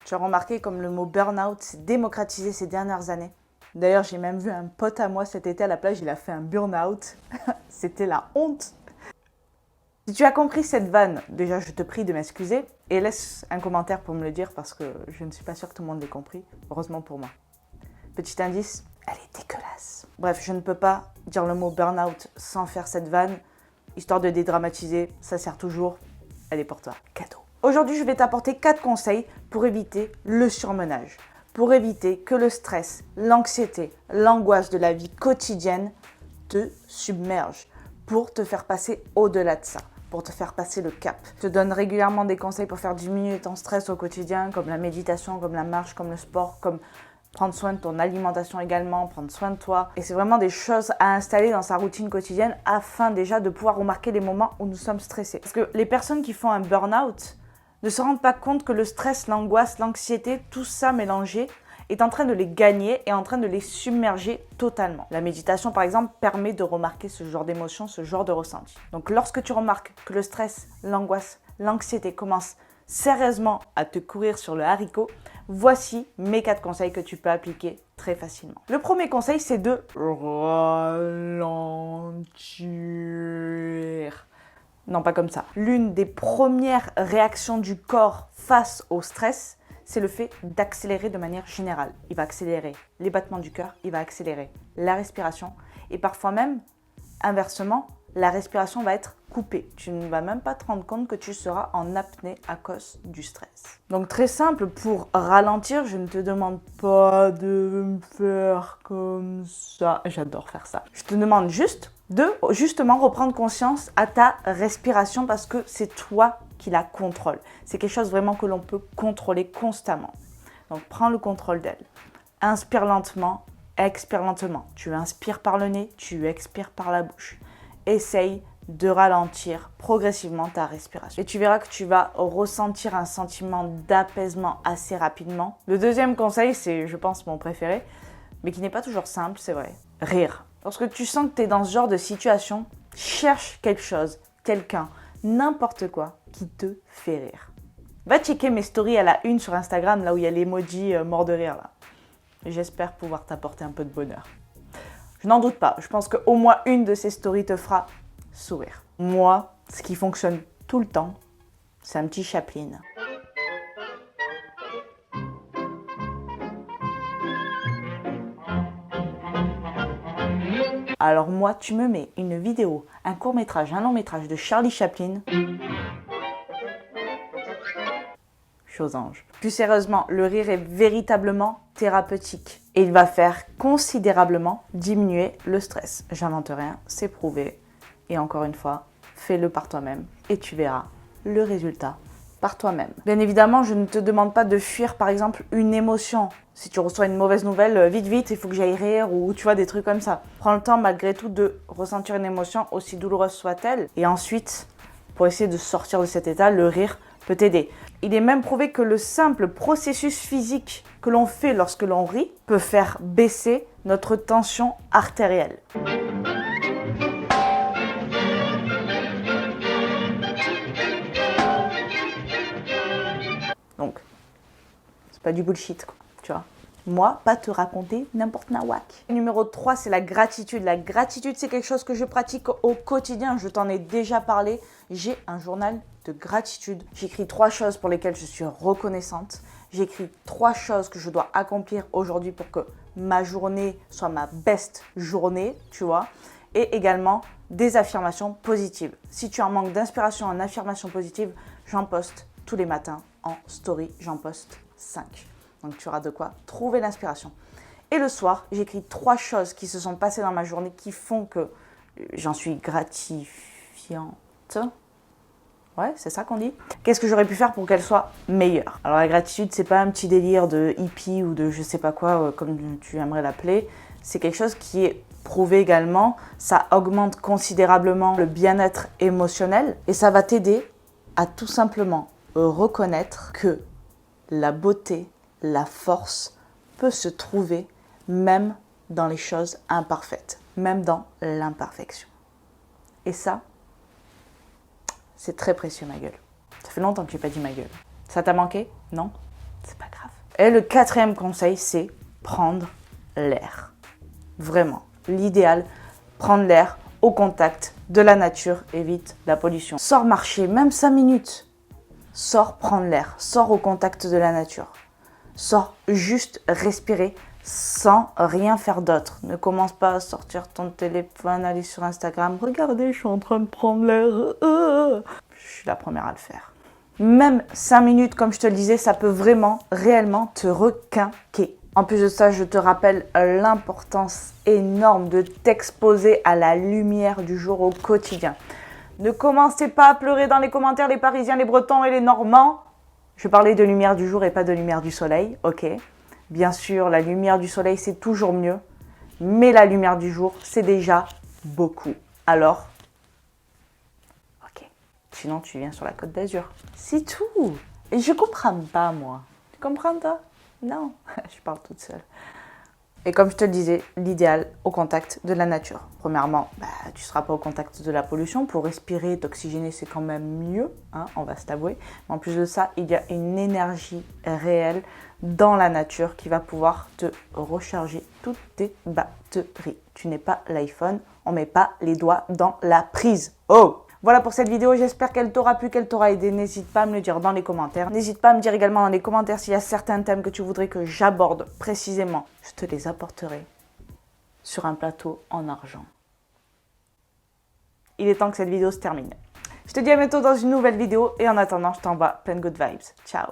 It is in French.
Tu as remarqué comme le mot burn-out s'est démocratisé ces dernières années. D'ailleurs, j'ai même vu un pote à moi cet été à la plage, il a fait un burn-out. C'était la honte. Si tu as compris cette vanne, déjà je te prie de m'excuser et laisse un commentaire pour me le dire parce que je ne suis pas sûre que tout le monde l'ait compris. Heureusement pour moi. Petit indice, elle est dégueulasse. Bref, je ne peux pas dire le mot burn-out sans faire cette vanne. Histoire de dédramatiser, ça sert toujours. Elle est pour toi, cadeau. Aujourd'hui, je vais t'apporter 4 conseils pour éviter le surmenage. Pour éviter que le stress, l'anxiété, l'angoisse de la vie quotidienne te submerge. Pour te faire passer au-delà de ça. Pour te faire passer le cap. Je te donne régulièrement des conseils pour faire diminuer ton stress au quotidien, comme la méditation, comme la marche, comme le sport, comme prendre soin de ton alimentation également, prendre soin de toi. Et c'est vraiment des choses à installer dans sa routine quotidienne afin déjà de pouvoir remarquer les moments où nous sommes stressés. Parce que les personnes qui font un burn-out ne se rendent pas compte que le stress, l'angoisse, l'anxiété, tout ça mélangé est en train de les gagner et en train de les submerger totalement. La méditation, par exemple, permet de remarquer ce genre d'émotion, ce genre de ressenti. Donc lorsque tu remarques que le stress, l'angoisse, l'anxiété commencent sérieusement à te courir sur le haricot, voici mes 4 conseils que tu peux appliquer très facilement. Le premier conseil, c'est de ralentir. Non, pas comme ça. L'une des premières réactions du corps face au stress, c'est le fait d'accélérer de manière générale. Il va accélérer les battements du cœur, il va accélérer la respiration et parfois même, inversement, la respiration va être coupée. Tu ne vas même pas te rendre compte que tu seras en apnée à cause du stress. Donc très simple, pour ralentir, je ne te demande pas de me faire comme ça. J'adore faire ça. Je te demande juste de justement reprendre conscience à ta respiration parce que c'est toi qui la contrôle. C'est quelque chose vraiment que l'on peut contrôler constamment. Donc prends le contrôle d'elle. Inspire lentement, expire lentement. Tu inspires par le nez, tu expires par la bouche. Essaye de ralentir progressivement ta respiration. Et tu verras que tu vas ressentir un sentiment d'apaisement assez rapidement. Le deuxième conseil, c'est, je pense, mon préféré, mais qui n'est pas toujours simple, c'est vrai. Rire. Lorsque tu sens que tu es dans ce genre de situation, cherche quelque chose, quelqu'un, n'importe quoi qui te fait rire. Va checker mes stories à la une sur Instagram, là où il y a l'emoji mort de rire. Là. J'espère pouvoir t'apporter un peu de bonheur. Je n'en doute pas, je pense qu'au moins une de ces stories te fera sourire. Moi, ce qui fonctionne tout le temps, c'est un petit Chaplin. Alors moi, tu me mets une vidéo, un court-métrage, un long-métrage de Charlie Chaplin. Chose ange. Plus sérieusement, le rire est véritablement thérapeutique et il va faire considérablement diminuer le stress. J'invente rien, c'est prouvé. Et encore une fois, fais-le par toi-même et tu verras le résultat par toi-même. Bien évidemment, je ne te demande pas de fuir par exemple une émotion. Si tu reçois une mauvaise nouvelle, vite, il faut que j'aille rire ou tu vois des trucs comme ça. Prends le temps malgré tout de ressentir une émotion aussi douloureuse soit-elle et ensuite, pour essayer de sortir de cet état, le rire peut t'aider. Il est même prouvé que le simple processus physique que l'on fait lorsque l'on rit peut faire baisser notre tension artérielle. Donc, c'est pas du bullshit, quoi, tu vois. Moi, pas te raconter n'importe nawak. Numéro 3, c'est la gratitude. La gratitude, c'est quelque chose que je pratique au quotidien. Je t'en ai déjà parlé. J'ai un journal de gratitude. J'écris 3 choses pour lesquelles je suis reconnaissante. J'écris 3 choses que je dois accomplir aujourd'hui pour que ma journée soit ma best journée, tu vois. Et également des affirmations positives. Si tu as un manque d'inspiration en affirmations positives, j'en poste tous les matins en story. J'en poste 5. Donc tu auras de quoi trouver l'inspiration. Et le soir, j'écris 3 choses qui se sont passées dans ma journée qui font que j'en suis gratifiante. Ouais, c'est ça qu'on dit. Qu'est-ce que j'aurais pu faire pour qu'elle soit meilleure? Alors la gratitude, c'est pas un petit délire de hippie ou de je sais pas quoi, comme tu aimerais l'appeler. C'est quelque chose qui est prouvé également. Ça augmente considérablement le bien-être émotionnel et ça va t'aider à tout simplement reconnaître que la beauté, la force peut se trouver même dans les choses imparfaites, même dans l'imperfection. Et ça, c'est très précieux, ma gueule. Ça fait longtemps que je n'ai pas dit ma gueule. Ça t'a manqué? Non? C'est pas grave. Et le quatrième conseil, c'est prendre l'air. Vraiment, l'idéal, prendre l'air au contact de la nature évite la pollution. Sors marcher, même 5 minutes. Sors prendre l'air, sors au contact de la nature. Sors juste respirer sans rien faire d'autre. Ne commence pas à sortir ton téléphone, aller sur Instagram. Regardez, je suis en train de prendre l'air. Je suis la première à le faire. Même 5 minutes, comme je te le disais, ça peut vraiment, réellement te requinquer. En plus de ça, je te rappelle l'importance énorme de t'exposer à la lumière du jour au quotidien. Ne commencez pas à pleurer dans les commentaires, les Parisiens, les Bretons et les Normands. Je parlais de lumière du jour et pas de lumière du soleil, ok. Bien sûr, la lumière du soleil, c'est toujours mieux. Mais la lumière du jour, c'est déjà beaucoup. Alors, ok. Sinon, tu viens sur la Côte d'Azur. C'est tout. Et je comprends pas, moi. Tu comprends, toi? Non, je parle toute seule. Et comme je te le disais, l'idéal au contact de la nature. Premièrement, tu ne seras pas au contact de la pollution. Pour respirer, t'oxygéner, c'est quand même mieux, hein, on va se t'avouer. Mais en plus de ça, il y a une énergie réelle dans la nature qui va pouvoir te recharger toutes tes batteries. Tu n'es pas l'iPhone, on ne met pas les doigts dans la prise. Oh! Voilà pour cette vidéo, j'espère qu'elle t'aura plu, qu'elle t'aura aidé. N'hésite pas à me le dire dans les commentaires. N'hésite pas à me dire également dans les commentaires s'il y a certains thèmes que tu voudrais que j'aborde précisément. Je te les apporterai sur un plateau en argent. Il est temps que cette vidéo se termine. Je te dis à bientôt dans une nouvelle vidéo et en attendant, je t'envoie plein de good vibes. Ciao!